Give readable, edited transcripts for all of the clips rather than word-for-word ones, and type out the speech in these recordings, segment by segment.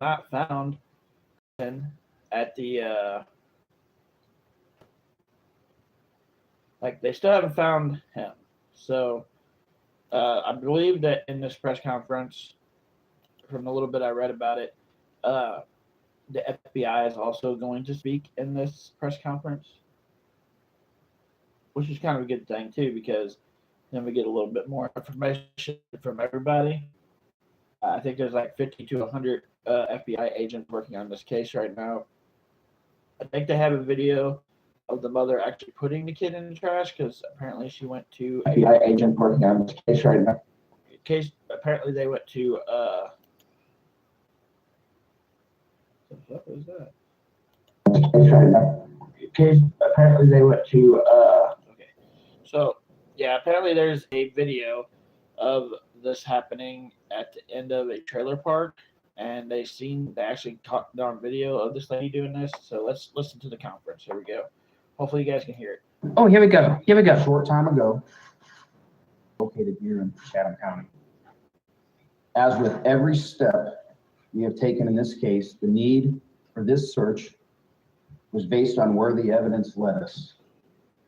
not found at the they still haven't found him. So I believe that in this press conference, from the little bit I read about it, the FBI is also going to speak in this press conference, which is kind of a good thing too, because then we get a little bit more information from everybody. I think there's like 50 to 100 FBI agents working on this case right now. I think they have a video of the mother actually putting the kid in the trash, because apparently she went to FBI agent working on this case right now. Apparently they went to what was that? Apparently they went to okay. So yeah, apparently there's a video of this happening at the end of a trailer park, and they actually caught on video of this lady doing this. So let's listen to the conference. Here we go. Hopefully you guys can hear it. Oh, here we go. Here we go. A short time ago, located here in Chatham County. As with every step we have taken in this case, the need for this search was based on where the evidence led us.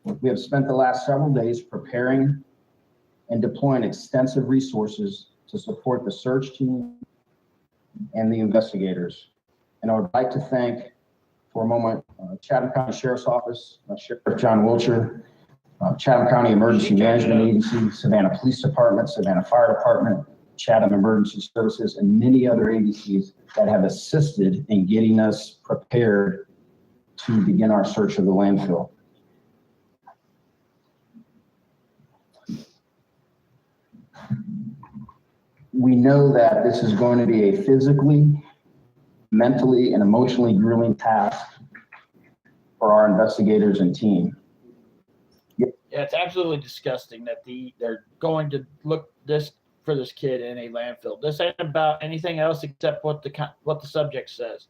We have spent the last several days preparing and deploying extensive resources to support the search team and the investigators. And I would like to thank, for a moment, Chatham County Sheriff's Office, Sheriff John Wiltshire, Chatham County Emergency Management Agency, Savannah Police Department, Savannah Fire Department, Chatham Emergency Services, and many other agencies that have assisted in getting us prepared to begin our search of the landfill. We know that this is going to be a physically, mentally, and emotionally grueling task for our investigators and team. Yeah, it's absolutely disgusting that they're going to look for this kid in a landfill. This ain't about anything else except what the subject says.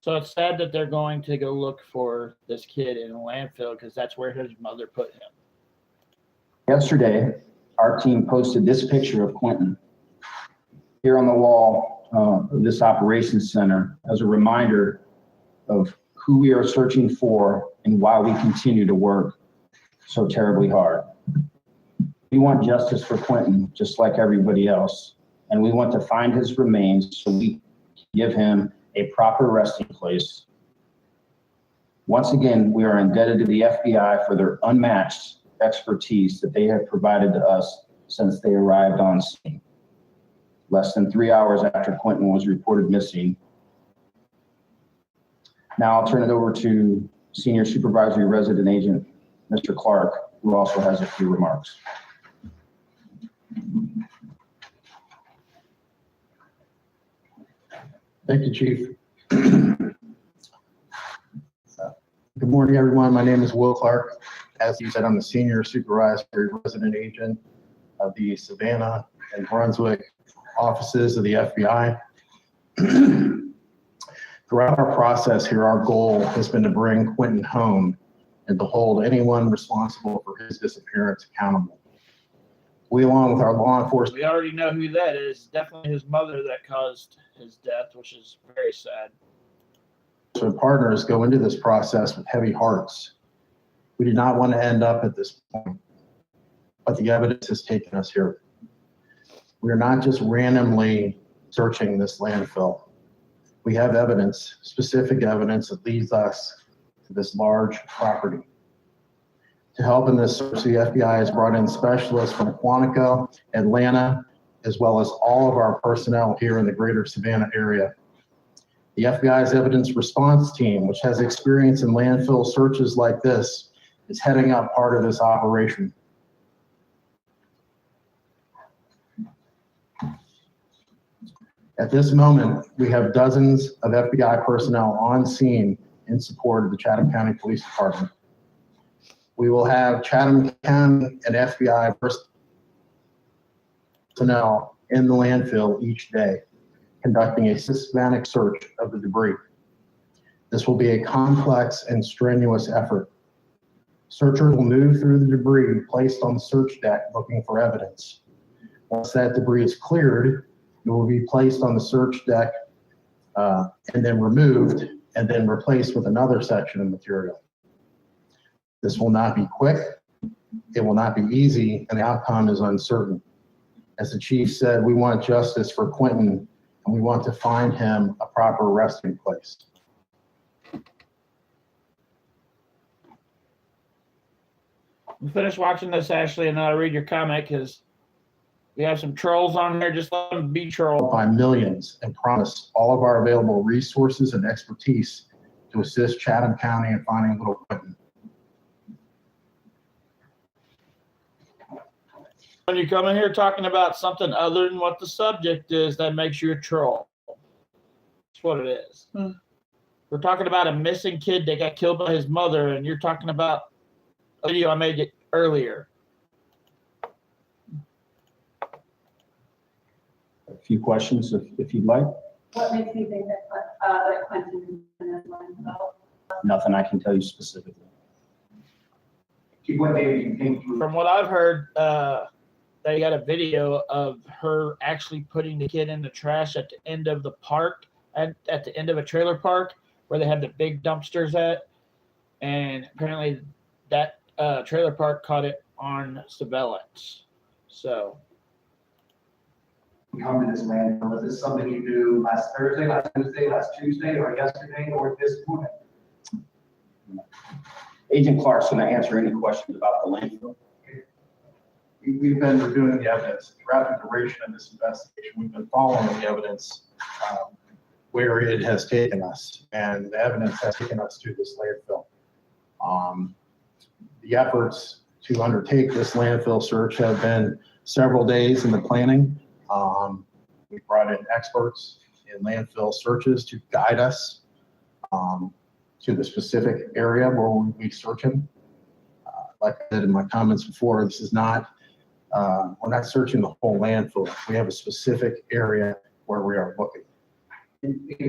So it's sad that they're going to go look for this kid in a landfill, because that's where his mother put him. Yesterday, our team posted this picture of Quinton here on the wall of this operations center as a reminder of who we are searching for and why we continue to work so terribly hard. We want justice for Quinton, just like everybody else, and we want to find his remains so we can give him a proper resting place. Once again, we are indebted to the FBI for their unmatched expertise that they have provided to us since they arrived on scene. Less than 3 hours after Quinton was reported missing. Now I'll turn it over to Senior Supervisory Resident Agent, Mr. Clark, who also has a few remarks. Thank you, Chief. Good morning, everyone. My name is Will Clark. As you said, I'm the Senior Supervisory Resident Agent of the Savannah and Brunswick offices of the FBI. Throughout our process here, our goal has been to bring Quinton home and to hold anyone responsible for his disappearance accountable. We, along with our law enforcement... We already know who that is. Definitely his mother that caused his death, which is very sad. So partners go into this process with heavy hearts. We did not want to end up at this point, but the evidence has taken us here. We are not just randomly searching this landfill. We have evidence, specific evidence that leads us to this large property. To help in this search, the FBI has brought in specialists from Quantico, Atlanta, as well as all of our personnel here in the greater Savannah area. The FBI's evidence response team, which has experience in landfill searches like this, is heading up part of this operation. At this moment, we have dozens of FBI personnel on scene in support of the Chatham County Police Department. We will have Chatham County and FBI personnel in the landfill each day, conducting a systematic search of the debris. This will be a complex and strenuous effort. Searchers will move through the debris placed on the search deck looking for evidence. Once that debris is cleared, it will be placed on the search deck and then removed and then replaced with another section of material. This will not be quick. It will not be easy, and the outcome is uncertain. As the chief said, we want justice for Quinton, and we want to find him a proper resting place. I'm finished watching this, Ashley, and I'll read your comment because we have some trolls on there. Just let them be trolls. By millions and promise all of our available resources and expertise to assist Chatham County in finding little Quinton. When you come in here talking about something other than what the subject is, that makes you a troll. That's what it is. We're talking about a missing kid that got killed by his mother, and you're talking about a video I made earlier. A few questions, if you'd like. What makes you think that Quinton is in this line about? Nothing I can tell you specifically. From what I've heard, they got a video of her actually putting the kid in the trash at the end of the park, at the end of a trailer park where they have the big dumpsters at. And apparently that trailer park caught it on surveillance. So. Come to this landfill? Was this something you knew last Thursday, last Wednesday, last Tuesday, or yesterday, or this morning? Agent Clark's going to answer any questions about the landfill. We've been reviewing the evidence throughout the duration of this investigation. We've been following the evidence where it has taken us, and the evidence has taken us to this landfill. The efforts to undertake this landfill search have been several days in the planning. We brought in experts in landfill searches to guide us to the specific area where we search him. Like I said in my comments before, this is not, we're not searching the whole landfill. We have a specific area where we are looking.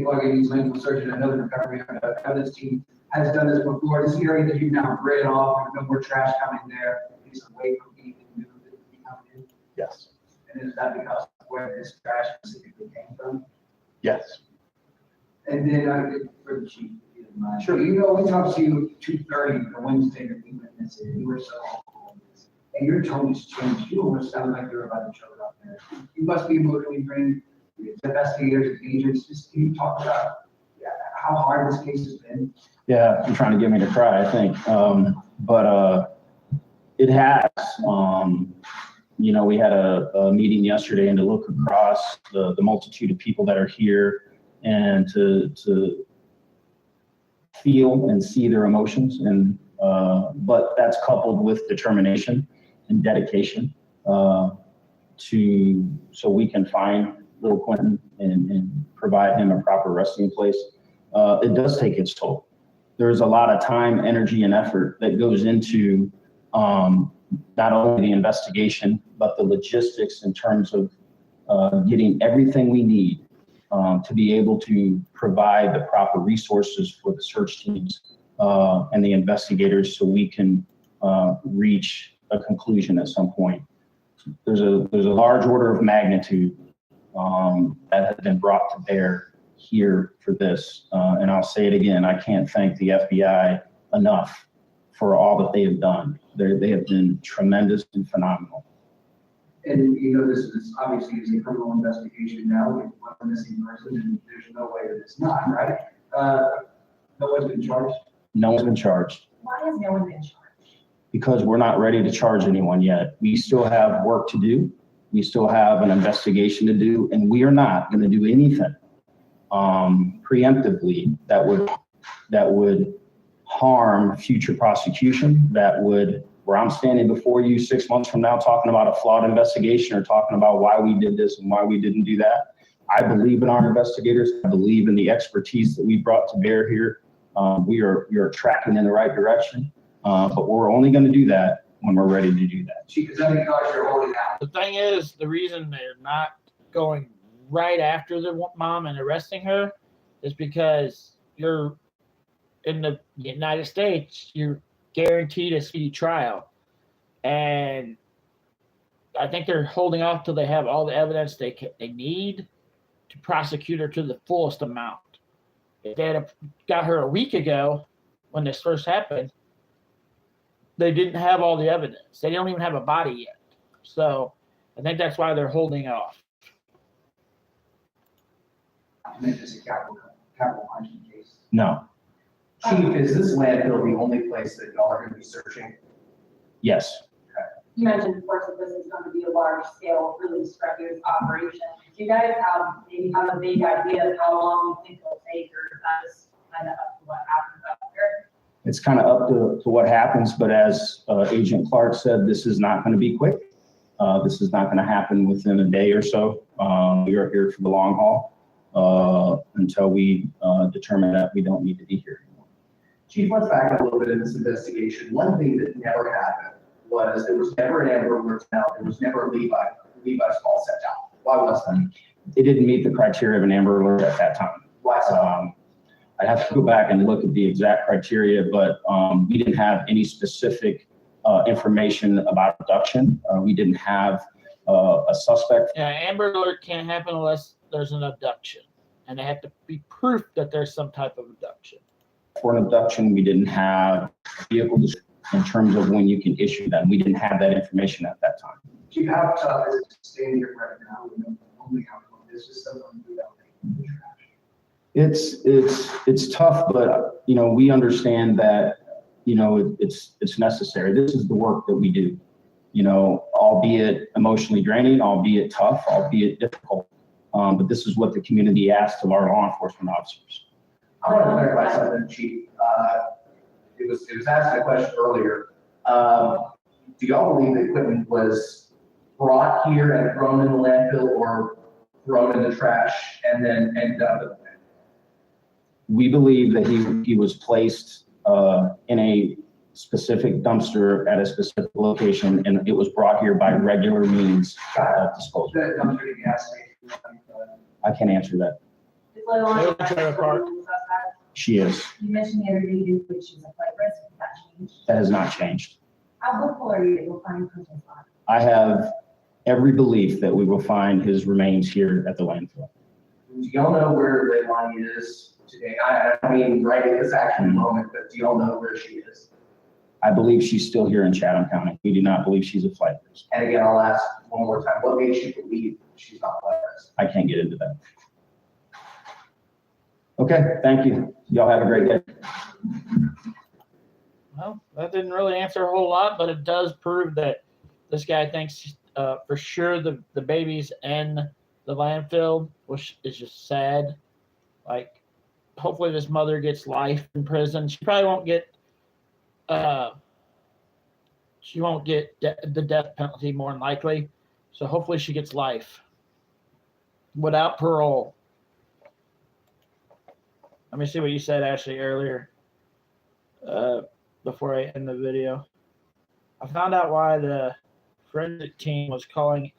While you're these landfill searches, I know the recovery evidence team has done this before. This area that you've now grid off, there's no more trash coming there, is away from being new that would be coming in. Yes. And is that because of where this trash specifically came from? Yes. And then for the chief, if you don't mind. Sure. You know, we talked to you 2:30 for Wednesday that we witnessed it. You were so hopeful on this. And your tone has changed. You almost sound like you're about to choke up there. You must be emotionally drained. Investigators and agents, just can you talk about how hard this case has been? Yeah, you're trying to get me to cry, I think. But it has. You know, we had a meeting yesterday, and to look across the multitude of people that are here and to feel and see their emotions, and but that's coupled with determination and dedication so we can find little Quinton and provide him a proper resting place. It does take its toll. There's a lot of time, energy, and effort that goes into not only the investigation, but the logistics in terms of getting everything we need to be able to provide the proper resources for the search teams and the investigators so we can reach a conclusion at some point. There's a large order of magnitude that has been brought to bear here for this. And I'll say it again, I can't thank the FBI enough for all that they have done. They have been tremendous and phenomenal. And you know, this is obviously is a criminal investigation now with one missing person, and there's no way that it's not, right? No one's been charged? No one's been charged. Why has no one been charged? Because we're not ready to charge anyone yet. We still have work to do. We still have an investigation to do, and we are not going to do anything preemptively that would harm future prosecution, where I'm standing before you 6 months from now talking about a flawed investigation or talking about why we did this and why we didn't do that. I believe in our investigators. I believe in the expertise that we brought to bear here. We are tracking in the right direction, but we're only going to do that when we're ready to do that. Chief, is that because you're holding out? The thing is, the reason they're not going right after the mom and arresting her is because you're in the United States, you're guaranteed a speedy trial. And I think they're holding off till they have all the evidence they need to prosecute her to the fullest amount. If they had got her a week ago when this first happened, they didn't have all the evidence. They don't even have a body yet. So I think that's why they're holding off. I meant this a capital punishment case. No, Chief, is this landfill the only place that y'all are gonna be searching? yes. You mentioned, of course, that this is going to be a large scale, really strenuous operation. Do you guys maybe have a vague idea of how long you think it'll take, or is that just kind of up to what happens up there? It's kind of up to what happens, but as Agent Clark said, this is not going to be quick. This is not going to happen within a day or so. We are here for the long haul until we determine that we don't need to be here anymore. Chief, let's back up a little bit in this investigation. One thing that never happened was there was never an Amber Alert out. There was never a Levi's call sent out. Why was that? It didn't meet the criteria of an Amber Alert at that time. Why so? I'd have to go back and look at the exact criteria, but we didn't have any specific information about abduction. We didn't have a suspect. Yeah, Amber Alert can't happen unless there's an abduction, and they have to be proof that there's some type of abduction. For an abduction, we didn't have vehicle in terms of when you can issue them. We didn't have that information at that time. Chief, how tough is it to stand here right now and only have this is someone who don't take the trash? It's tough, but we understand that it's necessary. This is the work that we do. Albeit emotionally draining, albeit tough, albeit difficult. But this is what the community asks of our law enforcement officers. I want to clarify something, Chief. It was asked a question earlier. Do y'all believe that Quinton was brought here and thrown in the landfill or thrown in the trash and then ended up in the landfill? We believe that he was placed in a specific dumpster at a specific location, and it was brought here by regular means of disposal. That dumpster at the gas station. I can't answer that. Is Leilani They're a trailer park. suspect? She is. You mentioned the other day that she was a flight risk. Has that changed? That has not changed. How hopeful are you that you'll find Quinton's body? I have every belief that we will find his remains here at the landfill. Do y'all know where Leilani is today? I mean, right at this actual moment, but do y'all know where she is? I believe she's still here in Chatham County. We do not believe she's a flight risk. And again, I'll ask one more time, what makes you believe she's not flight risk? I can't get into that. Okay, thank you. Y'all have a great day. Well, that didn't really answer a whole lot, but it does prove that this guy thinks for sure the baby's in the landfill, which is just sad. Like, hopefully this mother gets life in prison. She probably won't get the death penalty, more than likely. So hopefully she gets life without parole. Let me see what you said, Ashley, earlier before I end the video. I found out why the forensic team was calling.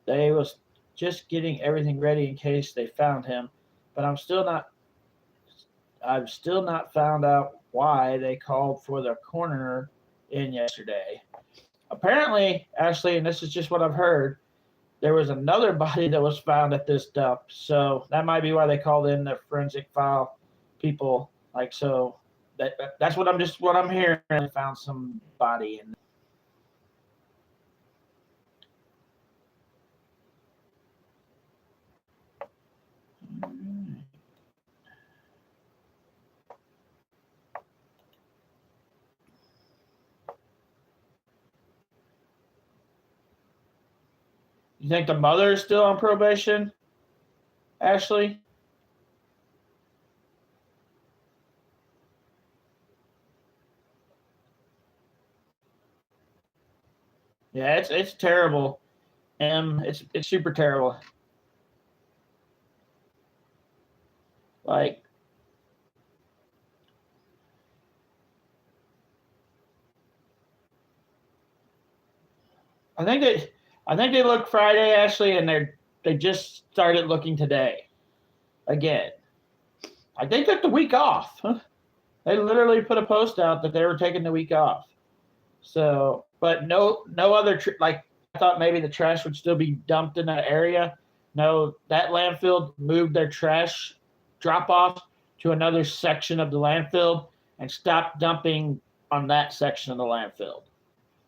They was just getting everything ready in case they found him, but I've still not found out why they called for the coroner in yesterday. Apparently, Ashley, and this is just what I've heard, there was another body that was found at this dump. So that might be why they called in the forensic file people. Like, so that's what I'm hearing. They found some body in. You think the mother is still on probation, Ashley? Yeah, it's terrible. It's super terrible. Like, I think they looked Friday, Ashley, and they just started looking today again. I think they took the week off. They literally put a post out that they were taking the week off. So, but no other like, I thought maybe the trash would still be dumped in that area. No, that landfill moved their trash drop off to another section of the landfill and stop dumping on that section of the landfill.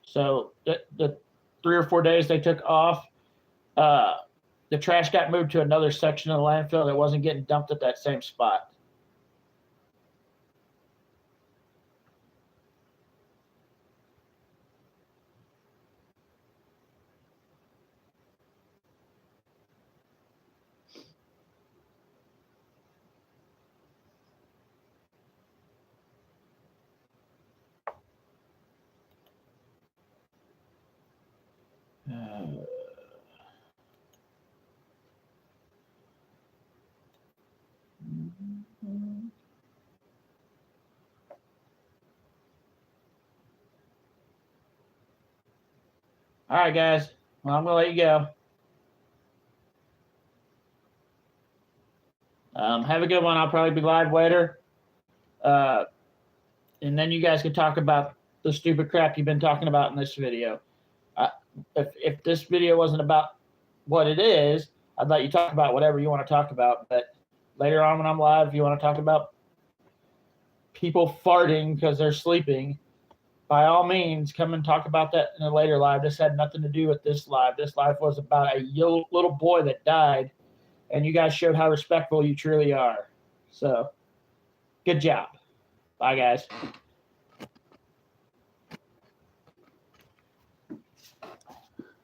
So the 3 or 4 days they took off, the trash got moved to another section of the landfill that wasn't getting dumped at that same spot. All right, guys. Well, I'm gonna let you go. Have a good one. I'll probably be live later. And then you guys can talk about the stupid crap you've been talking about in this video. If this video wasn't about what it is, I'd let you talk about whatever you want to talk about. But later on when I'm live, if you want to talk about people farting because they're sleeping, by all means, come and talk about that in a later live. This had nothing to do with this live. This live was about a little boy that died, and you guys showed how respectful you truly are. So, good job. Bye, guys.